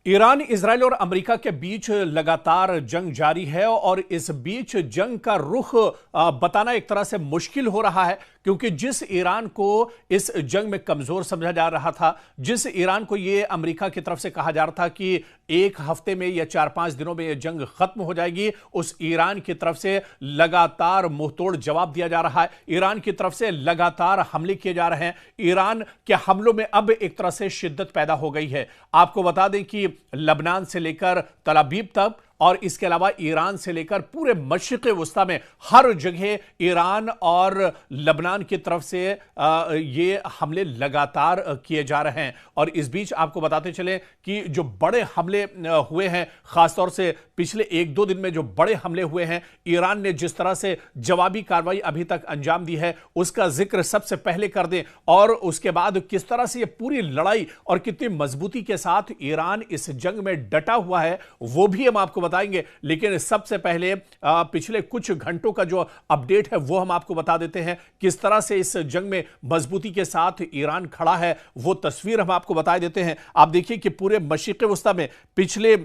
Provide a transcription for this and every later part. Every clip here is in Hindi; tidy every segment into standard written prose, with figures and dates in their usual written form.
ईरान, इजराइल और अमेरिका के बीच लगातार जंग जारी है और इस बीच जंग का रुख बताना एक तरह से मुश्किल हो रहा है, क्योंकि जिस ईरान को इस जंग में कमजोर समझा जा रहा था, जिस ईरान को यह अमेरिका की तरफ से कहा जा रहा था कि एक हफ्ते में या 4-5 दिनों में यह जंग खत्म हो जाएगी, उस ईरान की तरफ से लगातार मुंहतोड़ जवाब दिया जा रहा है। ईरान की तरफ से लगातार हमले किए जा रहे हैं। ईरान के हमलों में अब एक तरह से शिद्दत पैदा हो गई है। आपको बता दें कि लबनान से लेकर तल अवीव तक और इसके अलावा ईरान से लेकर पूरे मशरिक़ वस्ता में हर जगह ईरान और लबनान की तरफ से ये हमले लगातार किए जा रहे हैं। और इस बीच आपको बताते चले कि जो बड़े हमले हुए हैं, खासतौर से पिछले 1-2 दिन में जो बड़े हमले हुए हैं, ईरान ने जिस तरह से जवाबी कार्रवाई अभी तक अंजाम दी है, उसका जिक्र सबसे पहले कर दें और उसके बाद किस तरह से ये पूरी लड़ाई और कितनी मजबूती के साथ ईरान इस जंग में डटा हुआ है, वो भी हम आपको बताएंगे। लेकिन सबसे पहले पिछले कुछ घंटों का जो अपडेट है वो हम आपको बता देते हैं। किस तरह से इस जंग में मजबूती के साथ ईरान खड़ा है, वो तस्वीर हम आपको बता देते हैं। आप देखिए कि पूरे मशरिक़ वस्ता में पिछले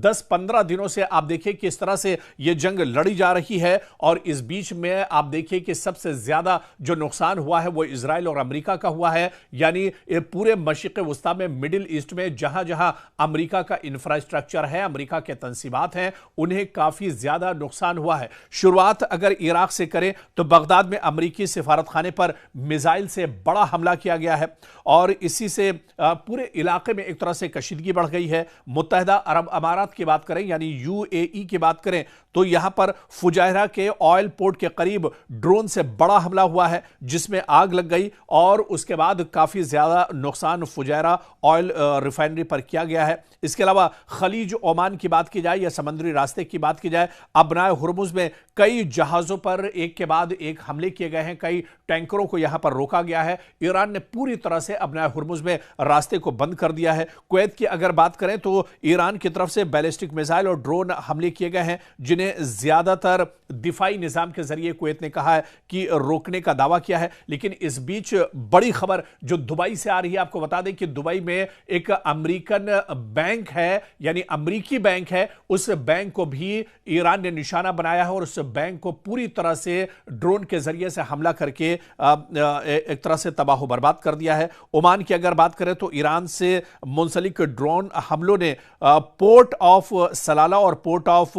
10-15 दिनों से आप देखिए किस तरह से यह जंग लड़ी जा रही है। और इस बीच में आप देखिए कि सबसे ज्यादा जो नुकसान हुआ है वो इजराइल और अमेरिका का हुआ है। यानी पूरे मशरिक़ वस्ता में, मिडिल ईस्ट में जहां जहां अमेरिका का इंफ्रास्ट्रक्चर है, अमेरिका के तंसीबात हैं, उन्हें काफी ज्यादा नुकसान हुआ है। शुरुआत अगर इराक से करें तो बगदाद में अमेरिकी सिफारतखाने पर मिसाइल से बड़ा हमला किया गया है और इसी से पूरे इलाके में एक तरह से कशीदगी बढ़ गई है। मुत्तहिदा अरब अमारात की बात करें, यानी यूएई की बात करें, तो यहां पर फुजैरा के ऑयल पोर्ट के करीब ड्रोन से बड़ा हमला हुआ है जिसमें आग लग गई और उसके बाद काफी ज्यादा नुकसान फुजैरा ऑयल रिफाइनरी पर किया गया है। इसके अलावा खलीज ओमान की बात की जाए या समुद्री रास्ते की बात की जाए, अबनाए हुर्मुज में कई जहाजों पर एक के बाद एक हमले किए गए हैं, कई टैंकरों को यहां पर रोका गया है। ईरान ने पूरी तरह से अबनाए हुर्मुज में रास्ते को बंद कर दिया है। कुवैत की अगर बात करें तो ईरान की तरफ से बैलिस्टिक मिसाइल और ड्रोन हमले किए गए हैं, जिन्हें ज्यादातर दिफाई निजाम के जरिए कुवैत ने कहा है कि रोकने का दावा किया है। लेकिन इस बीच बड़ी खबर जो दुबई से आ रही है, आपको बता दें कि दुबई में एक अमेरिकन बैंक है, यानी अमेरिकी बैंक है, उस बैंक को भी ईरान ने निशाना बनाया है और उस बैंक को पूरी तरह से ड्रोन के जरिए से हमला करके एक तरह से तबाह बर्बाद कर दिया है। ओमान की अगर बात करें तो ईरान से मुंसलिक ड्रोन हमलों ने पोर्ट ऑफ सलाला और पोर्ट ऑफ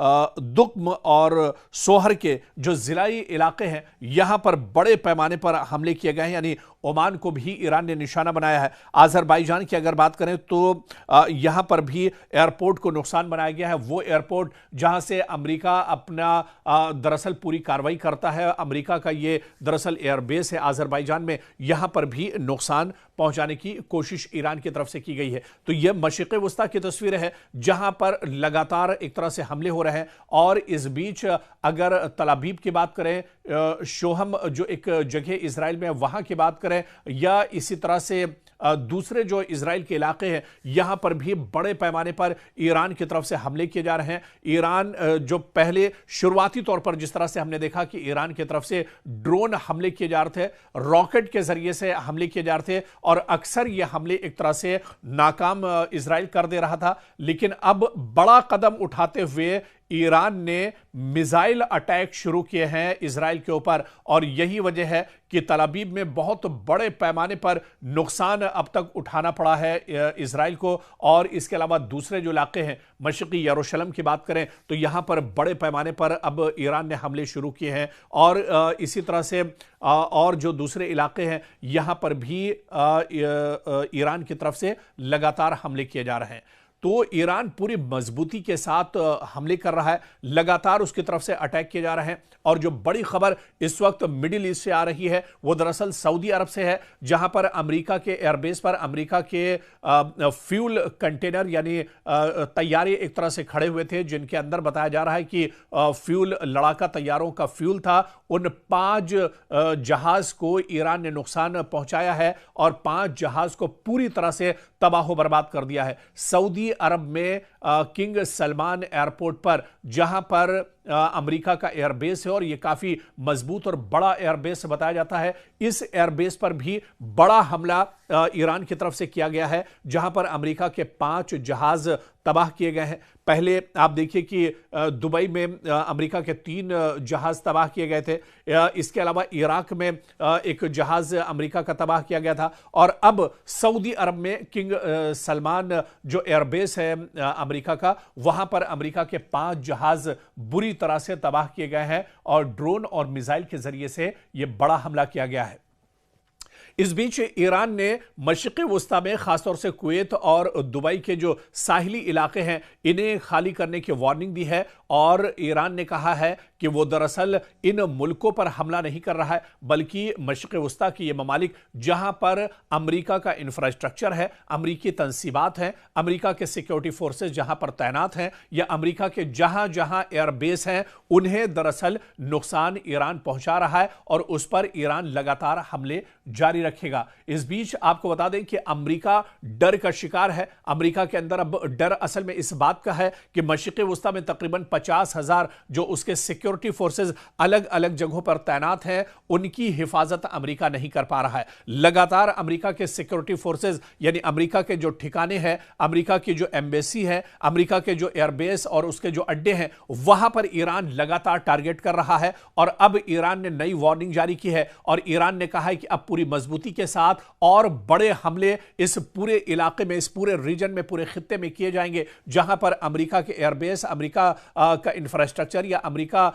दुक्म और सोहर के जो जिलाई इलाके हैं, यहां पर बड़े पैमाने पर हमले किए गए हैं, यानी ओमान को भी ईरान ने निशाना बनाया है। आज़रबाईजान की अगर बात करें तो यहां पर भी एयरपोर्ट को नुकसान बनाया गया है। वो एयरपोर्ट जहां से अमेरिका अपना दरअसल पूरी कार्रवाई करता है, अमेरिका का ये दरअसल एयरबेस है आज़रबाईजान में, यहां पर भी नुकसान पहुंचाने की कोशिश ईरान की तरफ से की गई है। तो यह मशरिक़ वस्ता की तस्वीर है जहां पर लगातार एक तरह से हमले हो रहे हैं। और इस बीच अगर तल अवीव की बात करें, शोहम जो एक जगह इजराइल में, वहां की बात करें, या इसी तरह से दूसरे जो इजराइल के इलाके हैं, यहां पर भी बड़े पैमाने पर ईरान की तरफ से हमले किए जा रहे हैं। ईरान जो पहले शुरुआती तौर पर जिस तरह से हमने देखा कि ईरान की तरफ से ड्रोन हमले किए जा रहे थे, रॉकेट के जरिए से हमले किए जा रहे थे और अक्सर ये हमले एक तरह से नाकाम इजराइल कर दे रहा था। लेकिन अब बड़ा कदम उठाते हुए ईरान ने मिसाइल अटैक शुरू किए हैं इजराइल के ऊपर और यही वजह है कि तल अवीव में बहुत बड़े पैमाने पर नुकसान अब तक उठाना पड़ा है इजराइल को। और इसके अलावा दूसरे जो इलाके हैं, मशरिक़ी यरूशलेम की बात करें तो यहां पर बड़े पैमाने पर अब ईरान ने हमले शुरू किए हैं और इसी तरह से और जो दूसरे इलाके हैं यहां पर भी ईरान की तरफ से लगातार हमले किए जा रहे हैं। तो ईरान पूरी मजबूती के साथ हमले कर रहा है, लगातार उसकी तरफ से अटैक किए जा रहे हैं। और जो बड़ी खबर इस वक्त मिडिल ईस्ट से आ रही है वो दरअसल सऊदी अरब से है, जहां पर अमेरिका के एयरबेस पर अमेरिका के फ्यूल कंटेनर यानी तैयारे एक तरह से खड़े हुए थे, जिनके अंदर बताया जा रहा है कि फ्यूल, लड़ाका तैयारों का फ्यूल था। उन 5 जहाज को ईरान ने नुकसान पहुंचाया है और 5 जहाज को पूरी तरह से तबाह बर्बाद कर दिया है। सऊदी अरब में किंग सलमान एयरपोर्ट पर, जहां पर अमेरिका का एयरबेस है और यह काफी मजबूत और बड़ा एयरबेस बताया जाता है। इस एयरबेस पर भी बड़ा हमला ईरान की तरफ से किया गया है, जहां पर अमेरिका के 5 जहाज तबाह किए गए हैं। पहले आप देखिए कि दुबई में अमेरिका के 3 जहाज तबाह किए गए थे। इसके अलावा इराक में एक जहाज अमेरिका का तबाह किया गया था, और अब सऊदी अरब में किंग सलमान जो एयरबेस है अमेरिका का, वहां पर अमेरिका के 5 जहाज बुरी तरह से तबाह किए गए हैं और ड्रोन और मिसाइल के जरिए से यह बड़ा हमला किया गया है। इस बीच ईरान ने मशरिक़ वुस्ता में खासतौर से कुवैत और दुबई के जो साहिली इलाके हैं इन्हें खाली करने की वार्निंग दी है, और ईरान ने कहा है कि वो दरअसल इन मुल्कों पर हमला नहीं कर रहा है, बल्कि मशरिक़ वुस्ता की ये ममालिक जहां पर अमेरिका का इंफ्रास्ट्रक्चर है, अमेरिकी तंसीबात हैं, अमेरिका के सिक्योरिटी फोर्सेस जहां पर तैनात हैं, या अमेरिका के जहां जहां एयरबेस हैं, उन्हें दरअसल नुकसान ईरान पहुंचा रहा है और उस पर ईरान लगातार हमले जारी रखेगा। इस बीच आपको बता दें कि अमेरिका डर का शिकार है। अमेरिका के अंदर अब डर असल में इस बात का है कि मशरिक़ वुस्ता में तकरीबन 50,000 जो उसके सिक्योरिटी फोर्सेस अलग अलग जगहों पर तैनात हैं, उनकी हिफाजत अमेरिका नहीं कर पा रहा है। लगातार अमेरिका के सिक्योरिटी फोर्सेस यानी अमेरिका के जो ठिकाने हैं, अमेरिका की जो एम्बेसी है, अमेरिका के जो एयरबेस और उसके जो अड्डे हैं, वहां पर ईरान लगातार टारगेट कर रहा है। और अब ईरान ने नई वार्निंग जारी की है और ईरान ने कहा है कि अब पूरी मजबूती के साथ और बड़े हमले इस पूरे इलाके में, इस पूरे रीजन में, पूरे खित्ते में किए जाएंगे, जहां पर अमेरिका के एयरबेस, अमेरिका का इंफ्रास्ट्रक्चर या अमेरिका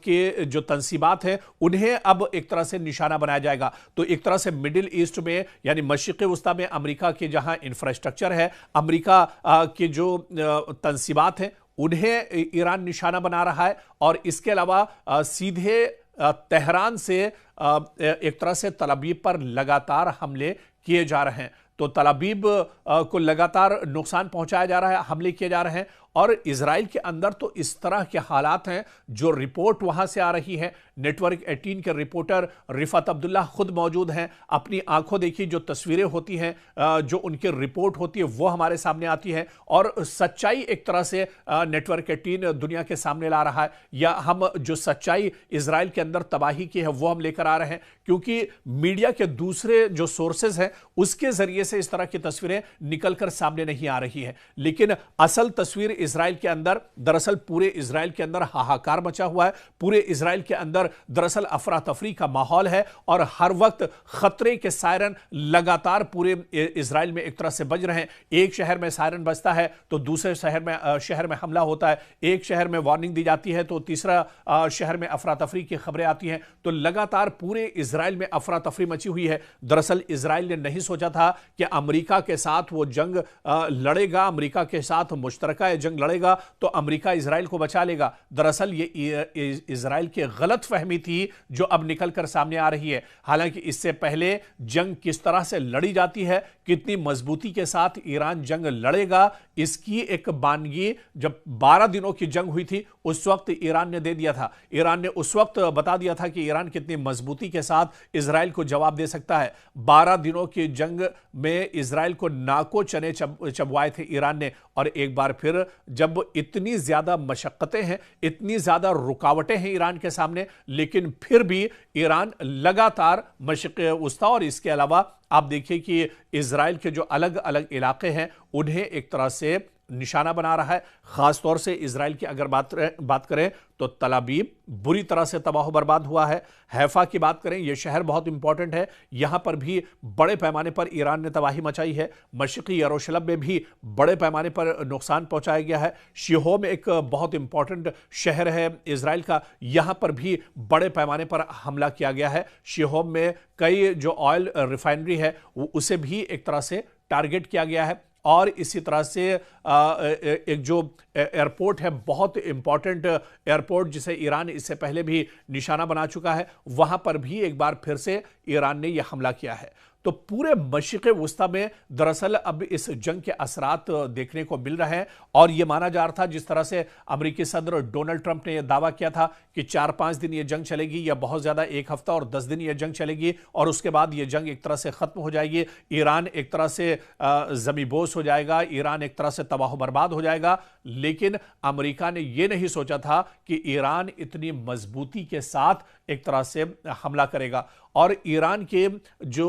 के जो तंसीबात हैं, उन्हें अब एक तरह से निशाना बनाया जाएगा। तो एक तरह से मिडिल ईस्ट में यानी मशरिक़ वुस्ता में अमेरिका के जहां इंफ्रास्ट्रक्चर है, अमेरिका के जो तंसीबात हैं, उन्हें ईरान निशाना बना रहा है। और इसके अलावा सीधे तेहरान से एक तरह से तल अवीव पर लगातार हमले किए जा रहे हैं। तो तल अवीव को लगातार नुकसान पहुंचाया जा रहा है, हमले किए जा रहे हैं। और इजराइल के अंदर तो इस तरह के हालात हैं, जो रिपोर्ट वहां से आ रही है, नेटवर्क 18 के रिपोर्टर रिफत अब्दुल्ला खुद मौजूद हैं, अपनी आंखों देखी जो तस्वीरें होती हैं, जो उनकी रिपोर्ट होती है, वो हमारे सामने आती है। और सच्चाई एक तरह से नेटवर्क 18 दुनिया के सामने ला रहा है, या हम जो सच्चाई इजराइल के अंदर तबाही की है वो हम लेकर आ रहे हैं, क्योंकि मीडिया के दूसरे जो सोर्सेज हैं उसके जरिए से इस तरह की तस्वीरें निकलकर सामने नहीं आ रही है। लेकिन असल तस्वीर इजराइल के अंदर, दरअसल पूरे इजराइल के अंदर हाहाकार मचा हुआ है। पूरे इजराइल के अंदर दरअसल अफरा तफरी का माहौल है और हर वक्त खतरे के सायरन लगातार पूरे इजराइल में एक तरह से बज रहे हैं। एक शहर में सायरन बजता है तो दूसरे शहर में हमला होता है, एक शहर में वार्निंग दी जाती है तो तीसरा शहर में अफरा तफरी की खबरें आती हैं। तो लगातार पूरे इजराइल में अफरा तफरी मची हुई है। दरअसल इजराइल ने नहीं सोचा था कि अमेरिका के साथ वो जंग लड़ेगा, अमेरिका के साथ मुश्तरका जंग लड़ेगा तो अमेरिका इजराइल को बचा लेगा। दरअसल ये इजराइल की गलत फहमी थी जो अब निकलकर सामने आ रही है। हालांकि इससे पहले जंग किस तरह से लड़ी जाती है, कितनी मजबूती के साथ ईरान जंग लड़ेगा, इसकी एक बानगी जब 12 दिनों की जंग हुई थी उस वक्त ईरान ने दे दिया था। ईरान ने उस वक्त बता दिया था कि ईरान कितनी मजबूती के साथ इजराइल को जवाब दे सकता है। 12 दिनों की जंग में इजराइल को नाको चने चबवाए थे ईरान ने। और एक बार फिर जब इतनी ज्यादा मशक्कतें हैं, इतनी ज्यादा रुकावटें हैं ईरान के सामने, लेकिन फिर भी ईरान लगातार मशरिक़ वुस्ता और इसके अलावा आप देखिए कि इजराइल के जो अलग अलग इलाके हैं उन्हें एक तरह से निशाना बना रहा है। खासतौर से इजराइल की अगर बात करें तो तल अवीव बुरी तरह से तबाह बर्बाद हुआ है। हैफा की बात करें, यह शहर बहुत इंपॉर्टेंट है, यहां पर भी बड़े पैमाने पर ईरान ने तबाही मचाई है। मशरिक़ी यरूशलेम में भी बड़े पैमाने पर नुकसान पहुंचाया गया है। शिहोम एक बहुत इंपॉर्टेंट शहर है इजराइल का, यहां पर भी बड़े पैमाने पर हमला किया गया है। शिहोम में कई जो ऑयल रिफाइनरी है उसे भी एक तरह से टारगेट किया गया है। और इसी तरह से एक जो एयरपोर्ट है, बहुत इंपॉर्टेंट एयरपोर्ट जिसे ईरान इससे पहले भी निशाना बना चुका है, वहां पर भी एक बार फिर से ईरान ने यह हमला किया है। तो पूरे मशरिक़ वुस्ता में दरअसल अब इस जंग के असरात देखने को मिल रहे हैं। और यह माना जा रहा था, जिस तरह से अमेरिकी सदर डोनाल्ड ट्रंप ने यह दावा किया था कि 4-5 दिन यह जंग चलेगी, या बहुत ज्यादा 1 हफ्ता और 10 दिन यह जंग चलेगी, और उसके बाद यह जंग एक तरह से खत्म हो जाएगी, ईरान एक तरह से ज़मीबोस हो जाएगा, ईरान एक तरह से तबाह बर्बाद हो जाएगा। लेकिन अमेरिका ने यह नहीं सोचा था कि ईरान इतनी मजबूती के साथ एक तरह से हमला करेगा। और ईरान के जो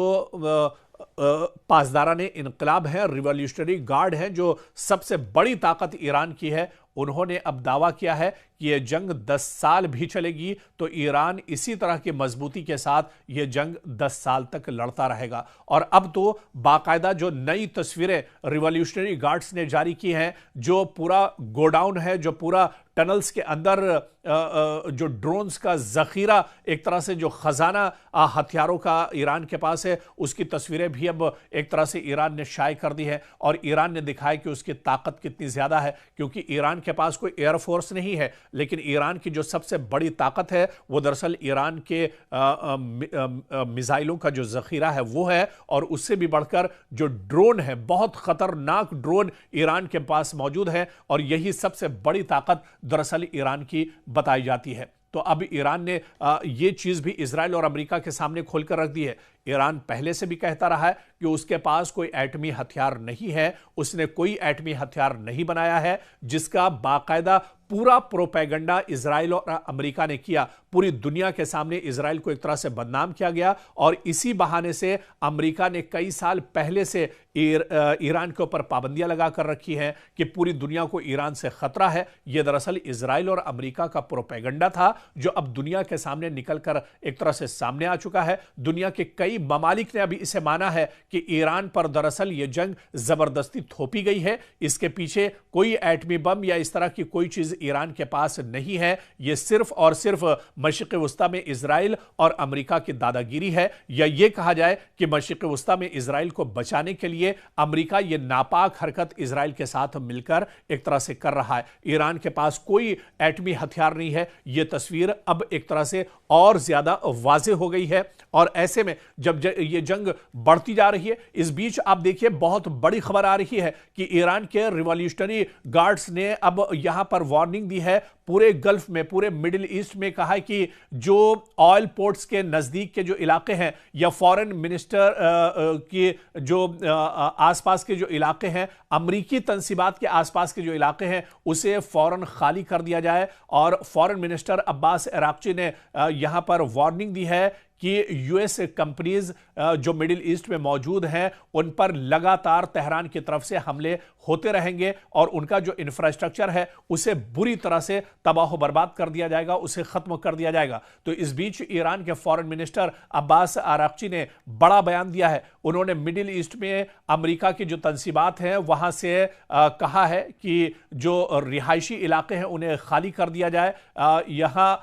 पासदाराने इनकलाब है, रिवॉल्यूशनरी गार्ड है, जो सबसे बड़ी ताकत ईरान की है, उन्होंने अब दावा किया है कि यह जंग 10 साल भी चलेगी तो ईरान इसी तरह की मजबूती के साथ यह जंग 10 साल तक लड़ता रहेगा। और अब तो बाकायदा जो नई तस्वीरें रिवॉल्यूशनरी गार्ड्स ने जारी की हैं, जो पूरा गोडाउन है, जो पूरा टनल्स के अंदर जो ड्रोन्स का जखीरा, एक तरह से जो खजाना हथियारों का ईरान के पास है, उसकी तस्वीरें भी अब एक तरह से ईरान ने शाये कर दी है। और ईरान ने दिखाया कि उसकी ताकत कितनी ज्यादा है, क्योंकि ईरान के पास कोई एयरफोर्स नहीं है, लेकिन ईरान की जो सबसे बड़ी ताकत है वो दरअसल ईरान के मिसाइलों का जो जखीरा है वो है। और उससे भी बढ़कर जो ड्रोन है, बहुत खतरनाक ड्रोन ईरान के पास मौजूद है, और यही सबसे बड़ी ताकत दरअसल ईरान की बताई जाती है। तो अब ईरान ने ये चीज भी इजराइल और अमेरिका के सामने खोलकर रख दी है। ईरान पहले से भी कहता रहा है कि उसके पास कोई एटमी हथियार नहीं है, उसने कोई एटमी हथियार नहीं बनाया है, जिसका बाकायदा पूरा प्रोपेगेंडा इजराइल और अमेरिका ने किया। पूरी दुनिया के सामने इजराइल को एक तरह से बदनाम किया गया, और इसी बहाने से अमेरिका ने कई साल पहले से ईरान के ऊपर पाबंदियां लगाकर रखी हैं कि पूरी दुनिया को ईरान से खतरा है। यह दरअसल इजराइल और अमेरिका का प्रोपेगेंडा था, जो अब दुनिया के सामने निकलकर एक तरह से सामने आ चुका है। दुनिया के कई ममालिक ने अभी इसे माना है कि ईरान पर दरअसल यह जंग जबरदस्ती थोपी गई है, इसके पीछे कोई एटमी बम या इस तरह की कोई चीज ईरान के पास नहीं है। यह सिर्फ और सिर्फ मशरिक़ वुस्ता में इजराइल और अमेरिका की दादागिरी है, या यह कहा जाए कि मशरिक़ वुस्ता में इजराइल को बचाने के लिए अमेरिका यह नापाक हरकत इजराइल के साथ मिलकर एक तरह से कर रहा है। ईरान के पास कोई एटमी हथियार नहीं है, यह तस्वीर अब एक तरह से और ज्यादा वाज़ेह हो गई है। और ऐसे में जब यह जंग बढ़ती जा रही है, इस बीच आप देखिए बहुत बड़ी खबर आ रही है कि ईरान के रिवॉल्यूशनरी गार्ड्स ने अब यहां पर वार्निंग दी है पूरे गल्फ में, पूरे मिडिल ईस्ट में। कहा है कि जो ऑयल पोर्ट्स के नजदीक के जो इलाके हैं, या फॉरेन मिनिस्टर के जो आसपास के जो इलाके हैं, अमरीकी तंसीबात के आसपास के जो इलाके हैं, उसे फौरन खाली कर दिया जाए। और फॉरेन मिनिस्टर अब्बास अराक्ची ने यहां पर वार्निंग दी है कि यूएस कंपनीज जो मिडिल ईस्ट में मौजूद हैं, उन पर लगातार तेहरान की तरफ से हमले होते रहेंगे, और उनका जो इंफ्रास्ट्रक्चर है उसे बुरी तरह से तबाह बर्बाद कर दिया जाएगा, उसे खत्म कर दिया जाएगा। तो इस बीच ईरान के फॉरेन मिनिस्टर अब्बास अराक्ची ने बड़ा बयान दिया है। उन्होंने मिडिल ईस्ट में अमेरिका की जो तंसीबात हैं वहां से कहा है कि जो रिहायशी इलाके हैं उन्हें खाली कर दिया जाए। यहां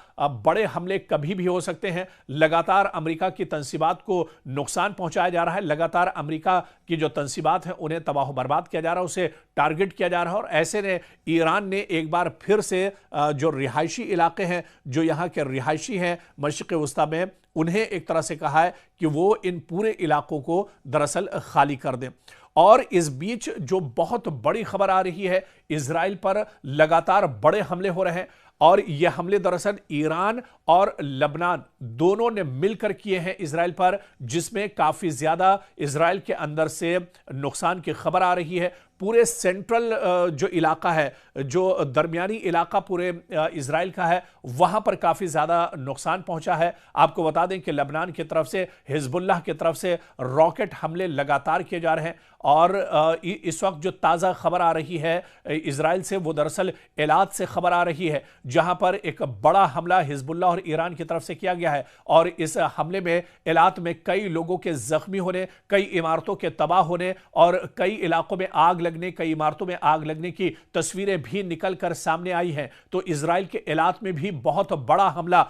बड़े हमले कभी भी हो सकते हैं। लगातार अमेरिका की तंसीबात को नुकसान पहुंचाया जा रहा है, लगातार अमेरिका की जो तंसीबात हैं उन्हें तबाह बर्बाद किया जा रहा है, उसे टारगेट किया जा रहा है। और ऐसे ने ईरान ने एक बार फिर से जो रिहायशी इलाके हैं, जो यहां के रिहायशी हैं मशरिक़ वुस्ता में, उन्हें एक तरह से कहा है कि वो इन पूरे इलाकों को दरअसल खाली कर दें। और इस बीच जो बहुत बड़ी खबर आ रही है, इजराइल पर लगातार बड़े हमले हो रहे हैं, और यह हमले दरअसल ईरान और लबनान दोनों ने मिलकर किए हैं इजराइल पर, जिसमें काफी ज्यादा इजराइल के अंदर से नुकसान की खबर आ रही है। पूरे सेंट्रल जो इलाका है, जो दरमियानी इलाका पूरे इजराइल का है, वहां पर काफी ज्यादा नुकसान पहुंचा है। आपको बता दें कि लबनान की तरफ से, हिजबुल्लाह की तरफ से रॉकेट हमले लगातार किए जा रहे हैं। और इस वक्त जो ताजा खबर आ रही है इजराइल से, वो दरअसल एलात से खबर आ रही है, जहां पर एक बड़ा हमला हिजबुल्लाह और ईरान की तरफ से किया गया है। और इस हमले में एलात में कई लोगों के जख्मी होने, कई इमारतों के तबाह होने, और कई इलाकों में आग लगने, कई इमारतों में आग लगने की तस्वीरें भी निकलकर सामने आई हैं। तो इजराइल के एलात में भी बहुत बड़ा हमला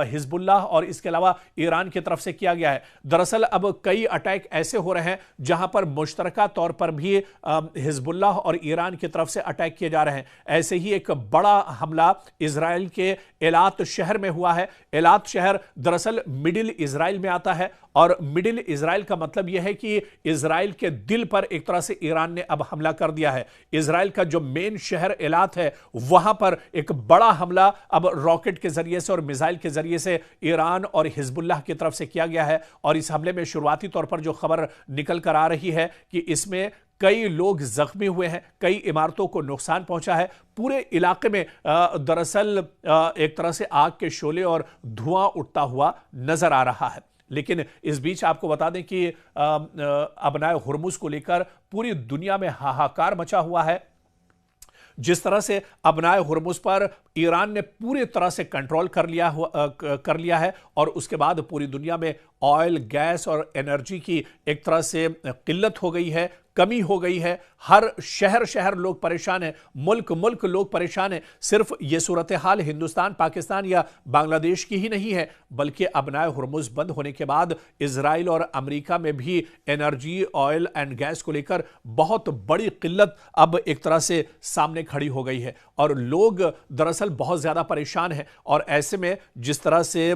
हिजबुल्लाह और इसके अलावा ईरान की तरफ से किया गया है। दरअसल अब कई अटैक ऐसे हो रहे हैं जहां पर मुश्तरका तौर पर भी हिजबुल्लाह और ईरान की तरफ से अटैक किए जा रहे हैं। ऐसे ही एक बड़ा हमला इजराइल के एलात शहर में हुआ है। एलात शहर दरअसल मिडिल इजराइल में आता है, और मिडिल इजराइल का मतलब यह है कि इजराइल के दिल पर एक तरह से ईरान ने अब हमला कर दिया है। इजराइल का जो मेन शहर एलात है वहां पर एक बड़ा हमला अब रॉकेट के जरिए से और मिसाइल के जरिए से ईरान और हिजबुल्लाह की तरफ से किया गया है। और इस हमले में शुरुआती तौर पर जो खबर निकल कर आ रही है कि इसमें कई लोग जख्मी हुए हैं, कई इमारतों को नुकसान पहुंचा है। पूरे इलाके में दरअसल एक तरह से आग के शोले और धुआं उठता हुआ नजर आ रहा है। लेकिन इस बीच आपको बता दें कि अबनाए हुर्मुज को लेकर पूरी दुनिया में हाहाकार मचा हुआ है। जिस तरह से अबनाए हुर्मुज पर ईरान ने पूरी तरह से कंट्रोल कर लिया है और उसके बाद पूरी दुनिया में ऑयल, गैस और एनर्जी की एक तरह से किल्लत हो गई है, कमी हो गई है। हर शहर शहर लोग परेशान हैं, मुल्क मुल्क लोग परेशान हैं। सिर्फ ये सूरत हाल हिंदुस्तान, पाकिस्तान या बांग्लादेश की ही नहीं है, बल्कि अबनाए हुर्मुज बंद होने के बाद इजराइल और अमेरिका में भी एनर्जी, ऑयल एंड गैस को लेकर बहुत बड़ी किल्लत अब एक तरह से सामने खड़ी हो गई है और लोग दरअसल बहुत ज्यादा परेशान हैं। और ऐसे में जिस तरह से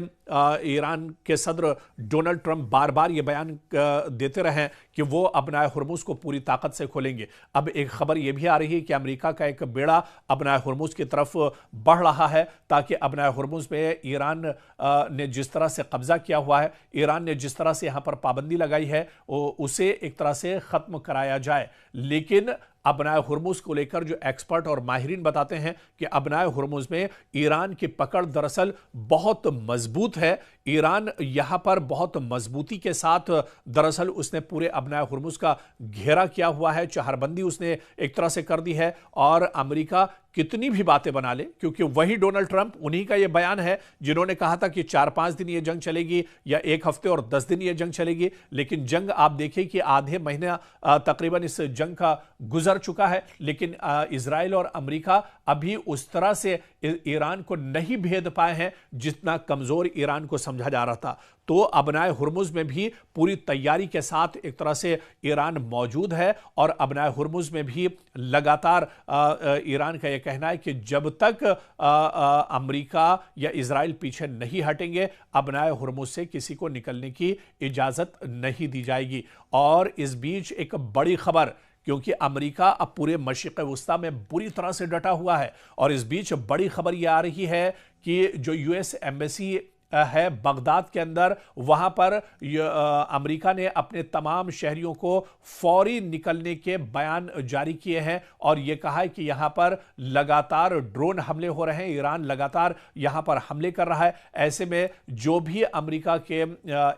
ईरान के सदर डोनाल्ड ट्रंप बार बार ये बयान देते रहे कि वो अबनाए हुर्मुज को पूरी ताकत से खोलेंगे, अब एक खबर यह भी आ रही है कि अमेरिका का एक बेड़ा अबनाए हुर्मुज की तरफ बढ़ रहा है ताकि अबनाए हुर्मुज पे ईरान ने जिस तरह से कब्जा किया हुआ है, ईरान ने जिस तरह से यहां पर पाबंदी लगाई है, उसे एक तरह से खत्म कराया जाए। लेकिन अबनाए हुर्मुज को लेकर जो एक्सपर्ट और माहिरीन बताते हैं कि अबनाए हुर्मुज में ईरान की पकड़ दरअसल बहुत मजबूत है। ईरान यहां पर बहुत मजबूती के साथ दरअसल उसने पूरे अबनाए हुर्मुज का घेरा किया हुआ है, चहरबंदी उसने एक तरह से कर दी है। और अमेरिका कितनी भी बातें बना ले, क्योंकि वही डोनाल्ड ट्रंप, उन्हीं का यह बयान है जिन्होंने कहा था कि 4-5 दिन यह जंग चलेगी या 1 हफ्ते और 10 दिन यह जंग चलेगी। लेकिन जंग आप देखिए कि आधे महीना तकरीबन इस जंग का गुजर चुका है, लेकिन इजराइल और अमेरिका अभी उस तरह से ईरान को नहीं भेद पाए हैं जितना कमजोर ईरान को समझा जा रहा था। तो अबनाए हुर्मुज में भी पूरी तैयारी के साथ एक तरह से ईरान मौजूद है और अबनाए हुर्मुज में भी लगातार ईरान का यह कहना है कि जब तक अमेरिका या इजराइल पीछे नहीं हटेंगे, अबनाए हुर्मुज से किसी को निकलने की इजाजत नहीं दी जाएगी। और इस बीच एक बड़ी खबर, क्योंकि अमेरिका अब पूरे मशरिक़ वुस्ता में बुरी तरह से डटा हुआ है और इस बीच बड़ी खबर यह आ रही है कि जो यूएस एम्बेसी है बगदाद के अंदर, वहां पर अमेरिका ने अपने तमाम शहरियों को फौरी निकलने के बयान जारी किए हैं और यह कहा है कि यहां पर लगातार ड्रोन हमले हो रहे हैं, ईरान लगातार यहां पर हमले कर रहा है। ऐसे में जो भी अमेरिका के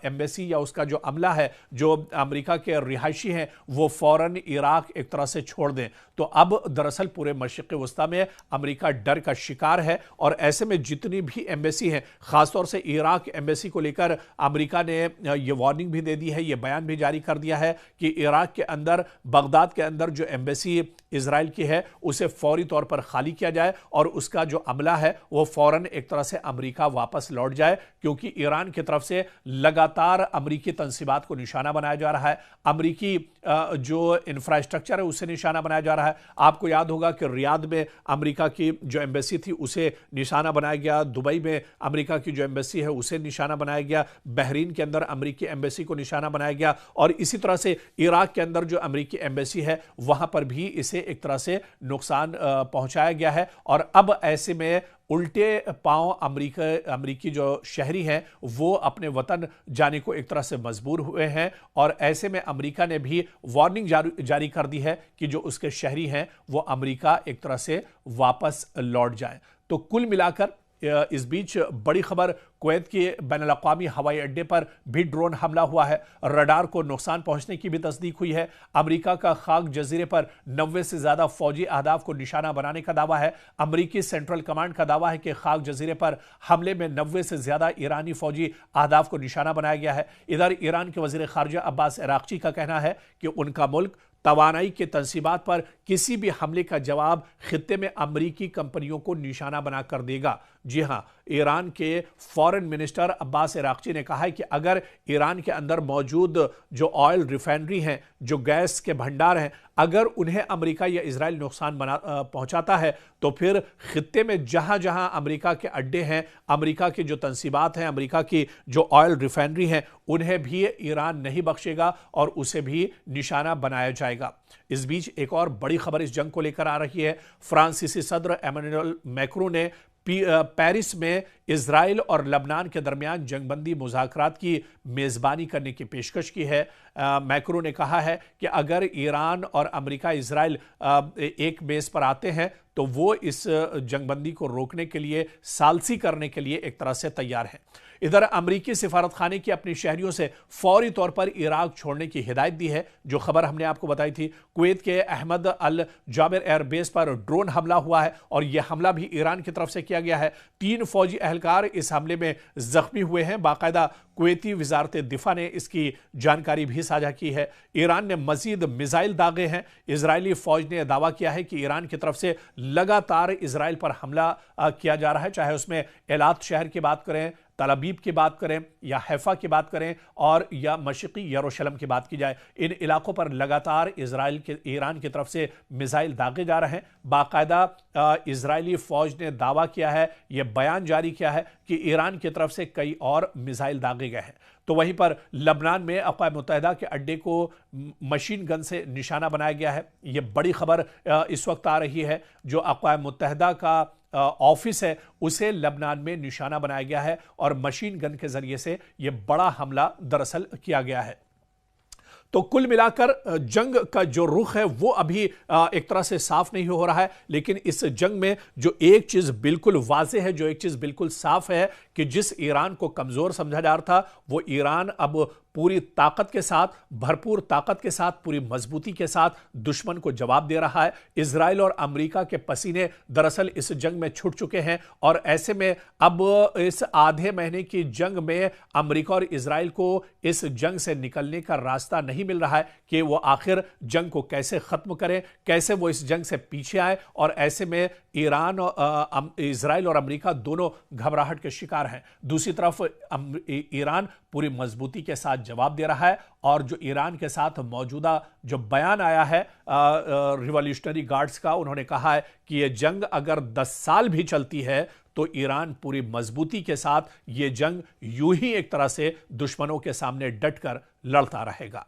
एम्बेसी या उसका जो अमला है, जो अमेरिका के रिहायशी हैं, वो फौरन इराक एक तरह से छोड़ दें। तो अब दरअसल पूरे मशरिक़ वुस्ता में अमेरिका डर का शिकार है और ऐसे में जितनी भी एम्बेसी हैं, खासतौर से इराक एम्बेसी को लेकर अमेरिका ने यह वार्निंग भी दे दी है, यह बयान भी जारी कर दिया है कि इराक के अंदर, बगदाद के अंदर जो एम्बेसी इजराइल की है उसे फौरी तौर पर खाली किया जाए और उसका जो अमला है वो फौरन एक तरह से अमेरिका वापस लौट जाए, क्योंकि ईरान की तरफ से लगातार अमेरिकी तंसीबात को निशाना बनाया जा रहा है, अमेरिकी जो इंफ्रास्ट्रक्चर है उसे निशाना बनाया जा रहा है। आपको याद होगा कि रियाद में अमेरिका की जो एम्बेसी थी उसे निशाना बनाया गया, दुबई में अमेरिका की जो एम्बेसी है उसे निशाना बनाया गया, बहरीन के अंदर अमेरिकी एम्बेसी को निशाना बनाया गया और इसी तरह से इराक के अंदर जो अमेरिकी एम्बेसी है वहां पर भी इसे एक तरह से नुकसान पहुंचाया गया है। और अब ऐसे में उल्टे पांव अमेरिकी जो शहरी हैं वो अपने वतन जाने को एक तरह से मजबूर हुए हैं और ऐसे में अमेरिका ने भी वार्निंग जारी कर दी है कि जो उसके शहरी हैं वो अमेरिका एक तरह से वापस लौट जाएं। तो कुल मिलाकर इस बीच बड़ी खबर, कुवैत के बैनुल-अक़वामी हवाई अड्डे पर भी ड्रोन हमला हुआ है, रडार को नुकसान पहुंचने की भी तस्दीक हुई है। अमेरिका का खाक जजीरे पर 90 से ज्यादा फौजी अहदाफ को निशाना बनाने का दावा है। अमेरिकी सेंट्रल कमांड का दावा है कि खाक जजीरे पर हमले में 90 से ज्यादा ईरानी फौजी अहदाफ को निशाना बनाया गया है। इधर ईरान के वजीर खारजा अब्बास अराक्ची का कहना है कि उनका मुल्क तवानाई के तंसीबात पर किसी भी हमले का जवाब खित्ते में अमरीकी कंपनियों को निशाना बनाकर देगा। जी हां, ईरान के फॉरेन मिनिस्टर अब्बास इराक्ची ने कहा है कि अगर ईरान के अंदर मौजूद जो ऑयल रिफाइनरी हैं, जो गैस के भंडार हैं, अगर उन्हें अमेरिका या इजराइल नुकसान पहुंचाता है तो फिर खित्ते में जहां जहां अमेरिका के अड्डे हैं, अमेरिका की जो तंसीबात हैं, अमेरिका की जो ऑयल रिफाइनरी हैं, उन्हें भी ईरान नहीं बख्शेगा और उसे भी निशाना बनाया जाएगा। इस बीच एक और बड़ी खबर इस जंग को लेकर आ रही है। फ्रांसीसी सदर एमेनुएल मैक्रों ने पेरिस में इजराइल और लबनान के दरमियान जंगबंदी मुज़ाकरात की मेज़बानी करने की पेशकश की है। मैक्रों ने कहा है कि अगर ईरान और अमेरिका इजराइल एक मेज़ पर आते हैं तो वो इस जंगबंदी को रोकने के लिए, सालसी करने के लिए एक तरह से तैयार हैं। इधर अमरीकी सिफारत खाने की अपनी शहरियों से फौरी तौर पर इराक छोड़ने की हिदायत दी है। जो खबर हमने आपको बताई थी, कुवैत के अहमद अल जाबिर एयरबेस पर ड्रोन हमला हुआ है और यह हमला भी ईरान की तरफ से किया गया है। 3 फौजी एहलकार इस हमले में जख्मी हुए हैं। बाकायदा कुवैती वजारत दिफा ने इसकी जानकारी भी साझा की है। ईरान ने मजीद मिसाइल दागे हैं। इजरायली फौज ने दावा किया है कि ईरान की तरफ से लगातार इजराइल पर हमला किया जा रहा है, चाहे उसमें एलात शहर की बात करें, तल अबीब की बात करें या हैफा की बात करें और या मशरिकी यरूशलेम की बात की जाए। इन इलाकों पर लगातार ईरान की तरफ से मिसाइल दागे जा रहे हैं। बाकायदा इजरायली फौज ने दावा किया है, यह बयान जारी किया है कि ईरान की तरफ से कई और मिसाइल दागे गए हैं। तो वहीं पर लबनान में अक़वाम मुत्तहिदा के अड्डे को मशीन गन से निशाना बनाया गया है। यह बड़ी खबर इस वक्त आ रही है। जो अक़वाम मुत्तहिदा का ऑफिस है उसे लबनान में निशाना बनाया गया है और मशीन गन के जरिए से यह बड़ा हमला दरअसल किया गया है। तो कुल मिलाकर जंग का जो रुख है वो अभी एक तरह से साफ नहीं हो रहा है, लेकिन इस जंग में जो एक चीज बिल्कुल वाज़ेह है, जो एक चीज बिल्कुल साफ है कि जिस ईरान को कमजोर समझा जा रहा था, वो ईरान अब पूरी ताकत के साथ, भरपूर ताकत के साथ, पूरी मजबूती के साथ दुश्मन को जवाब दे रहा है। इजराइल और अमेरिका के पसीने दरअसल इस जंग में छूट चुके हैं और ऐसे में अब इस आधे महीने की जंग में अमेरिका और इजराइल को इस जंग से निकलने का रास्ता नहीं मिल रहा है कि वो आखिर जंग को कैसे खत्म करें, कैसे वो इस जंग से पीछे आए। और ऐसे में ईरान और इजराइल और अमेरिका दोनों घबराहट के शिकार हैं। दूसरी तरफ ईरान पूरी मजबूती के साथ जवाब दे रहा है और जो ईरान के साथ मौजूदा जो बयान आया है रिवॉल्यूशनरी गार्ड्स का, उन्होंने कहा है कि यह जंग अगर 10 साल भी चलती है तो ईरान पूरी मजबूती के साथ ये जंग यूं ही एक तरह से दुश्मनों के सामने डटकर लड़ता रहेगा।